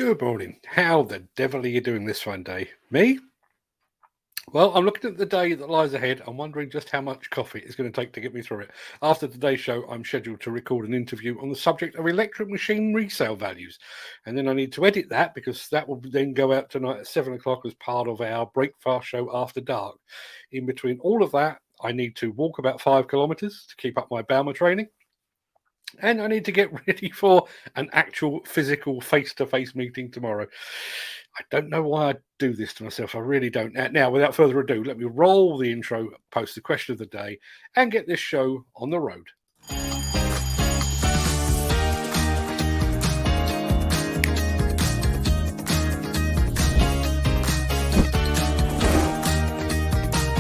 Good morning. How the devil are you doing this one day? Me? Well, I'm looking at the day that lies ahead. I'm wondering just how much coffee it's going to take to get me through it. After today's show, I'm scheduled to record an interview on the subject of electric machine resale values. And then I need to edit that because that will then go out tonight at 7 o'clock as part of our breakfast show after dark. In between all of that, I need to walk about 5 kilometers to keep up my Baumer training. And I need to get ready for an actual physical face-to-face meeting tomorrow. I don't know why I do this to myself. I really don't. Now, without further ado, let me roll the intro, post the question of the day, and get this show on the road.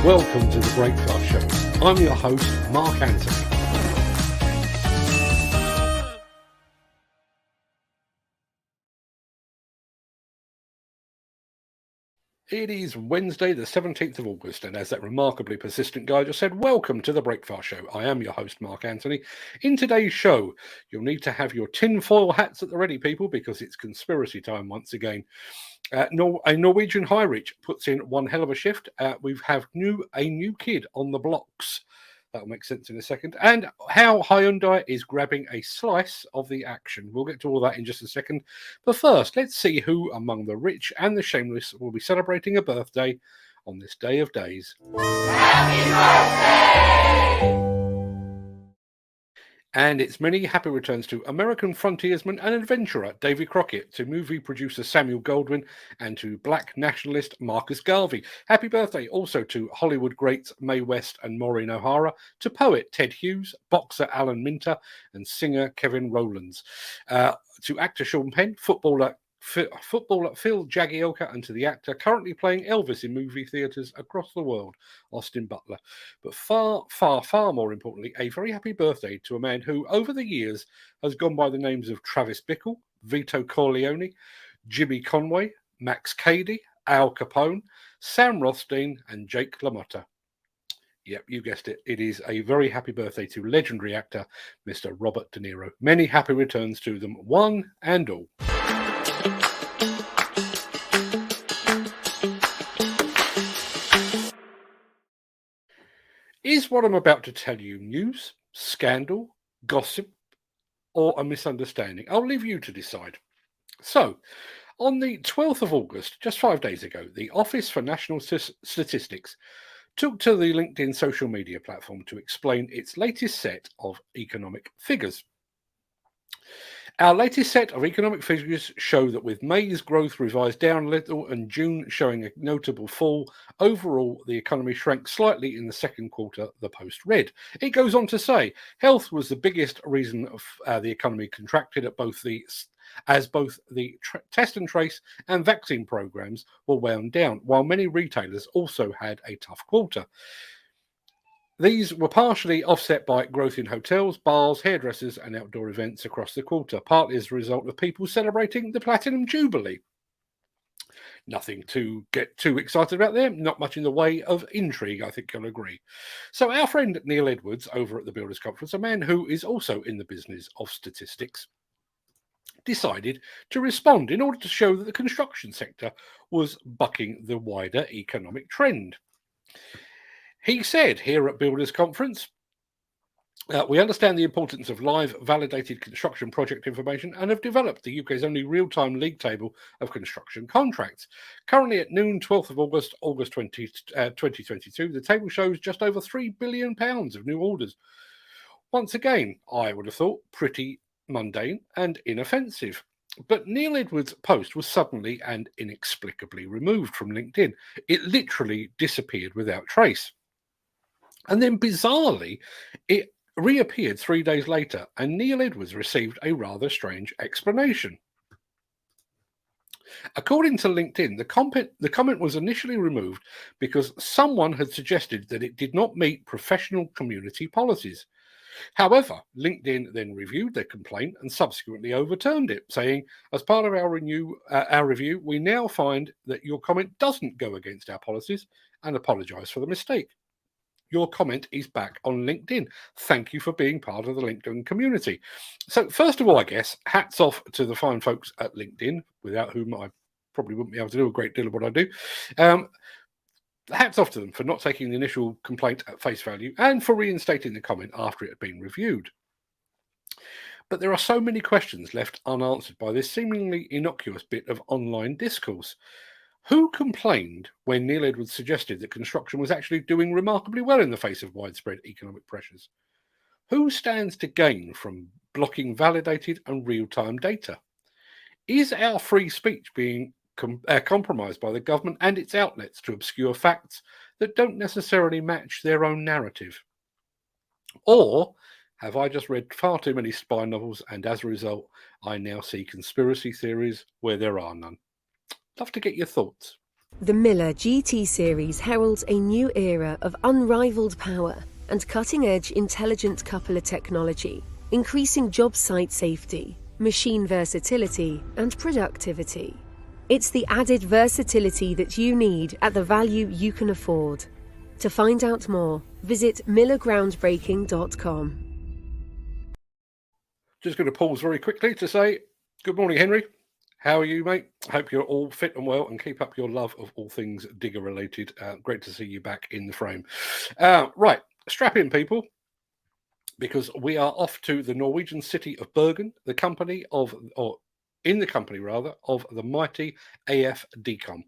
Welcome to the Breakfast Show. I'm your host, Mark Anthony. It is Wednesday, the 17th of August, and as that remarkably persistent guy just said, welcome to the Breakfast Show. I am your host, Mark Anthony. In today's show, you'll need to have your tinfoil hats at the ready, people, because it's conspiracy time once again. A Norwegian high reach puts in one hell of a shift. We have a new kid on the blocks. That'll make sense in a second. And how Hyundai is grabbing a slice of the action. We'll get to all that in just a second. But first, let's see who among the rich and the shameless will be celebrating a birthday on this day of days. Happy birthday! And it's many happy returns to American frontiersman and adventurer Davy Crockett, to movie producer Samuel Goldwyn, and to black nationalist Marcus Garvey. Happy birthday also to Hollywood greats Mae West and Maureen O'Hara, to poet Ted Hughes, boxer Alan Minter, and singer Kevin Rowlands. To actor Sean Penn, footballer Phil Jagielka, and to the actor currently playing Elvis in movie theatres across the world, Austin Butler. But far, far, far more importantly, a very happy birthday to a man who, over the years, has gone by the names of Travis Bickle, Vito Corleone, Jimmy Conway, Max Cady, Al Capone, Sam Rothstein, and Jake LaMotta. Yep, you guessed it. It is a very happy birthday to legendary actor Mr. Robert De Niro. Many happy returns to them, one and all. Is what I'm about to tell you news, scandal, gossip, or a misunderstanding? I'll leave you to decide. So, on the 12th of August, just 5 days ago, the Office for National Statistics took to the LinkedIn social media platform to explain its latest set of economic figures. Our latest set of economic figures show that with May's growth revised down a little and June showing a notable fall, overall the economy shrank slightly in the second quarter, the Post read. It goes on to say, health was the biggest reason of the economy contracted as both the test and trace and vaccine programs were wound down, while many retailers also had a tough quarter. These were partially offset by growth in hotels, bars, hairdressers, and outdoor events across the quarter, partly as a result of people celebrating the Platinum Jubilee. Nothing to get too excited about there, not much in the way of intrigue, I think you'll agree. So our friend Neil Edwards over at the Builders Conference, a man who is also in the business of statistics, decided to respond in order to show that the construction sector was bucking the wider economic trend. He said here at Builders Conference, we understand the importance of live, validated construction project information and have developed the UK's only real-time league table of construction contracts. Currently at noon, 12th of August 2022, the table shows just over £3 billion of new orders. Once again, I would have thought pretty mundane and inoffensive. But Neil Edwards' post was suddenly and inexplicably removed from LinkedIn. It literally disappeared without trace. And then bizarrely, it reappeared 3 days later, and Neil Edwards received a rather strange explanation. According to LinkedIn, the comment was initially removed because someone had suggested that it did not meet professional community policies. However, LinkedIn then reviewed their complaint and subsequently overturned it, saying, as part of our review, we now find that your comment doesn't go against our policies and apologise for the mistake. Your comment is back on LinkedIn. Thank you for being part of the LinkedIn community. So first of all, I guess, hats off to the fine folks at LinkedIn, without whom I probably wouldn't be able to do a great deal of what I do. Hats off to them for not taking the initial complaint at face value and for reinstating the comment after it had been reviewed. But there are so many questions left unanswered by this seemingly innocuous bit of online discourse. Who complained when Neil Edwards suggested that construction was actually doing remarkably well in the face of widespread economic pressures? Who stands to gain from blocking validated and real-time data? Is our free speech being compromised by the government and its outlets to obscure facts that don't necessarily match their own narrative? Or have I just read far too many spy novels and as a result I now see conspiracy theories where there are none? Love to get your thoughts. The Miller GT series heralds a new era of unrivaled power and cutting-edge intelligent coupler technology, increasing job site safety, machine versatility, and productivity. It's the added versatility that you need at the value you can afford. To find out more, visit millergroundbreaking.com. Just going to pause very quickly to say good morning, Henry. How are you, mate? Hope you're all fit and well and keep up your love of all things digger related. Great to see you back in the frame. Right, strap in, people, because we are off to the Norwegian city of Bergen, in the company of the mighty AF Decom.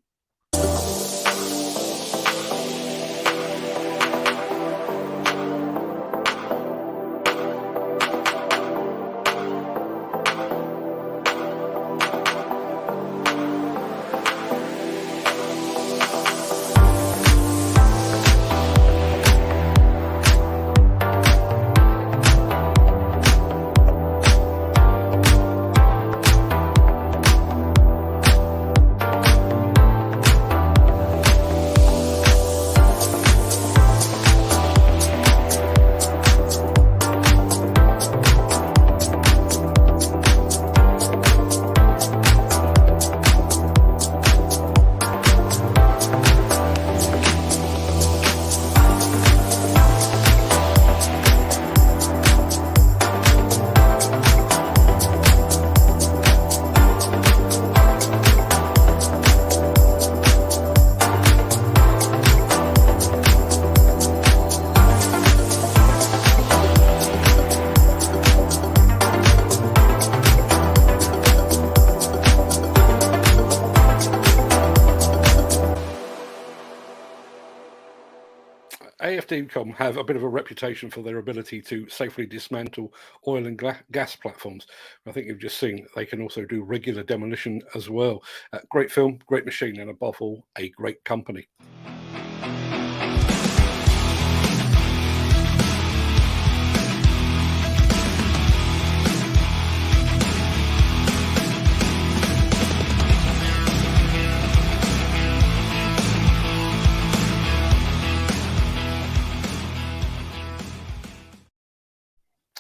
AFDcom have a bit of a reputation for their ability to safely dismantle oil and gas platforms. I think you've just seen they can also do regular demolition as well. Great film, great machine, and above all, a great company.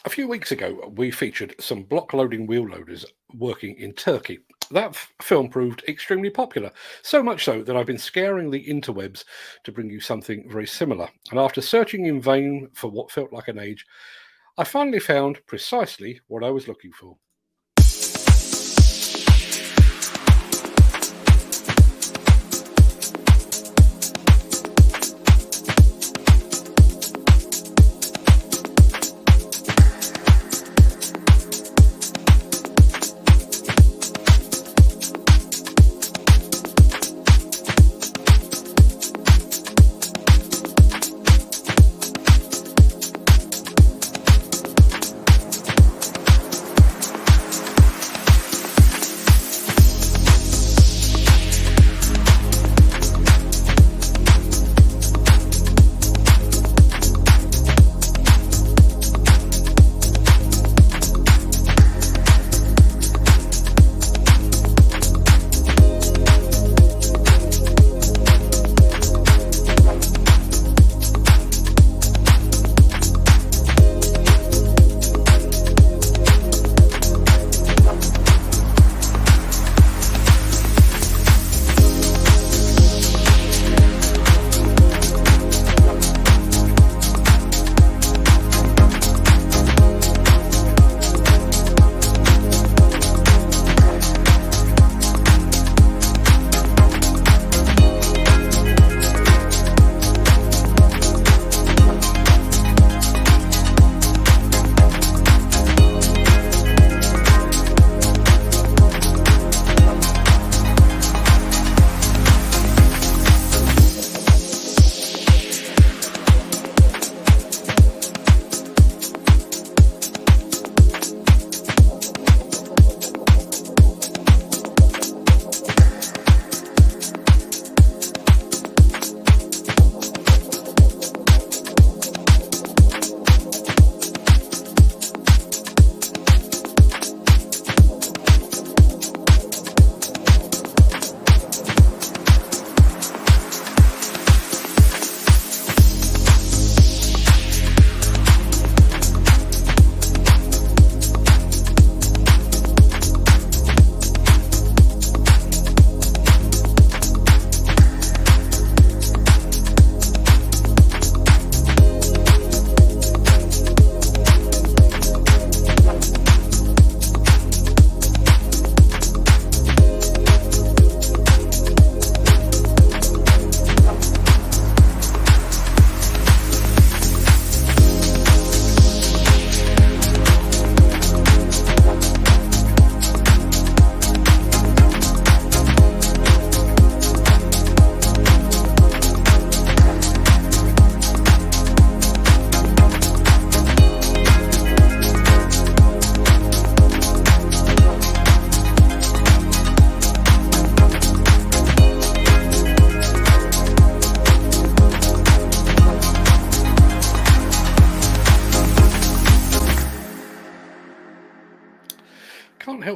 A few weeks ago, we featured some block-loading wheel loaders working in Turkey. That film proved extremely popular, so much so that I've been scouring the interwebs to bring you something very similar. And after searching in vain for what felt like an age, I finally found precisely what I was looking for.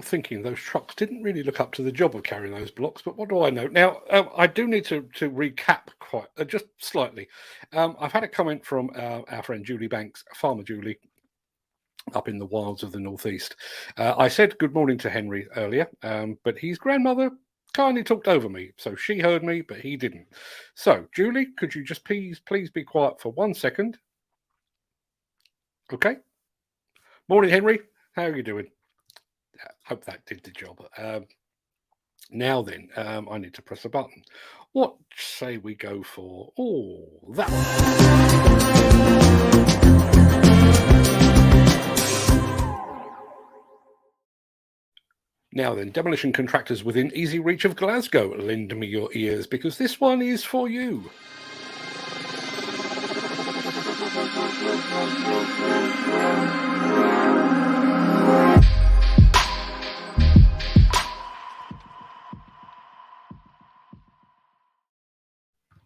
now thinking those trucks didn't really look up to the job of carrying those blocks, but what do I know? Now, I do need to recap quite just slightly. I've had a comment from our friend Julie Banks, Farmer Julie, up in the wilds of the northeast. I said good morning to Henry earlier, but his grandmother kindly talked over me, so she heard me, but he didn't. So, Julie, could you just please be quiet for 1 second? Okay. Morning, Henry. How are you doing? Hope that did the job. Now then, I need to press a button. What say we go for? Oh, that one. Now then, demolition contractors within easy reach of Glasgow, lend me your ears because this one is for you.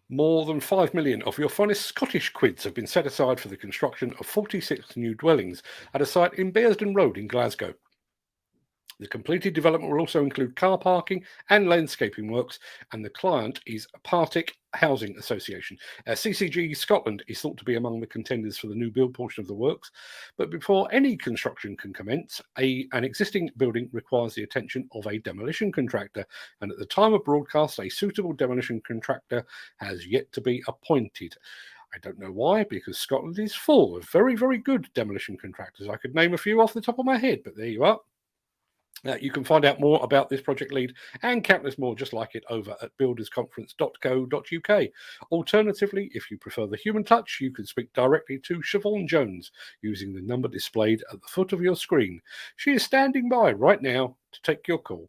More than 5 million of your finest Scottish quids have been set aside for the construction of 46 new dwellings at a site in Bearsden Road in Glasgow. The completed development will also include car parking and landscaping works, and the client is Partick Housing Association. CCG Scotland is thought to be among the contenders for the new build portion of the works, but before any construction can commence, an existing building requires the attention of a demolition contractor, and at the time of broadcast, a suitable demolition contractor has yet to be appointed. I don't know why, because Scotland is full of very, very good demolition contractors. I could name a few off the top of my head, but there you are. You can find out more about this project lead and countless more just like it over at buildersconference.co.uk. Alternatively, if you prefer the human touch, you can speak directly to Siobhan Jones using the number displayed at the foot of your screen. She is standing by right now to take your call.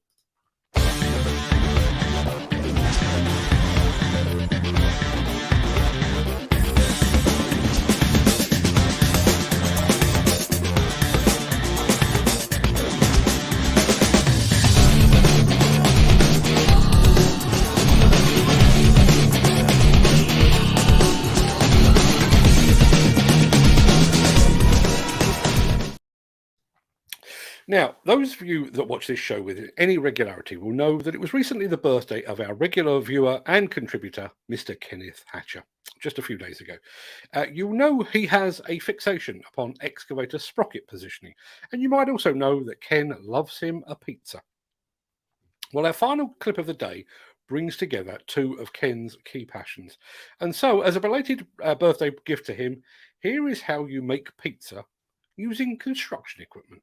Now, those of you that watch this show with any regularity will know that it was recently the birthday of our regular viewer and contributor, Mr. Kenneth Hatcher, just a few days ago. You'll know he has a fixation upon excavator sprocket positioning, and you might also know that Ken loves him a pizza. Well, our final clip of the day brings together two of Ken's key passions. And so, as a belated birthday gift to him, here is how you make pizza using construction equipment.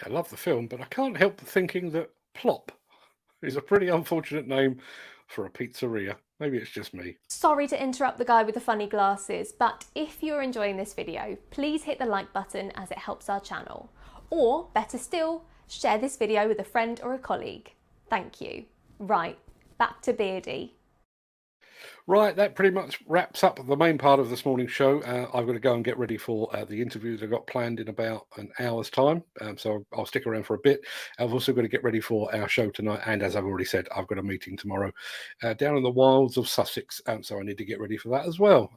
I love the film, but I can't help thinking that Plop is a pretty unfortunate name for a pizzeria. Maybe it's just me. Sorry to interrupt the guy with the funny glasses, but if you're enjoying this video, please hit the like button as it helps our channel. Or, better still, share this video with a friend or a colleague. Thank you. Right, back to Beardy. Right, that pretty much wraps up the main part of this morning's show. I've got to go and get ready for the interviews I've got planned in about an hour's time. So I'll stick around for a bit. I've also got to get ready for our show tonight. And as I've already said, I've got a meeting tomorrow down in the wilds of Sussex. So I need to get ready for that as well.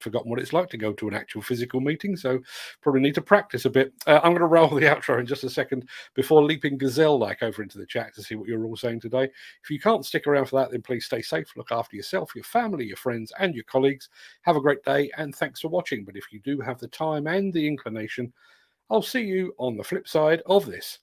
Forgotten what it's like to go to an actual physical meeting, so probably need to practice a bit. I'm going to roll the outro in just a second before leaping gazelle-like over into the chat to see what you're all saying today. If you can't stick around for that, then please stay safe, look after yourself, your family, your friends, and your colleagues. Have a great day, and thanks for watching. But if you do have the time and the inclination, I'll see you on the flip side of this.